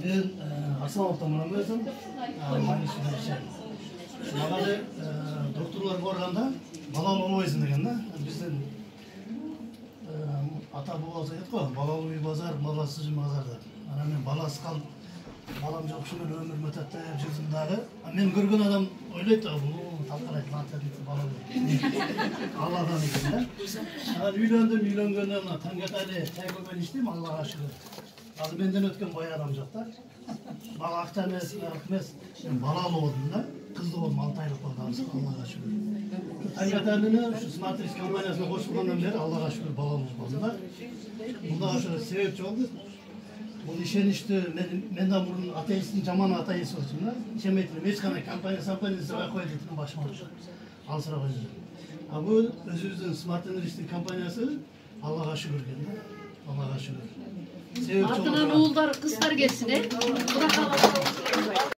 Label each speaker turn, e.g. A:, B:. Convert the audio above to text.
A: Ben Aslanlık'ta Muhammed Mağada doktorlar borganda balal olmayısın degen da. Bizden ata babası aytko, balal uy bazar, balasız mazarda. Ana men balası kalıp balam жоқ шымен өмір өтеді деп жүрдім дағы. Мен көрген адам ойлайды, талқалайды, балам Алладан екен да. Үйлендім, таңертең шай көмен іштім, Аллаға шүкір. Ал менден өткен бай адам жоқ та. Бала ақта емес, емес. Мен балалы болдым да. Қызды болдым, 6 айлық болды, Аллаға шүкір. Таңертеңіне смотрис компаниясына қосылғаннан бері Аллаға шүкір балалы болдым да. Бұндағы шүкір себепші болды. Бұл işenişti, menden bunun ateistin, caman ateist olsun da. İşemetli, ешқандай компаниясы сырға қойды еткен başıma olsun. Al sıra koydu. Ama bu özümüzün Smart Energy'nin kampanyası Allah'a şükür geldi. Allah'a şükür.
B: Ardından oğullar, kızlar gelsin. Bırakalım.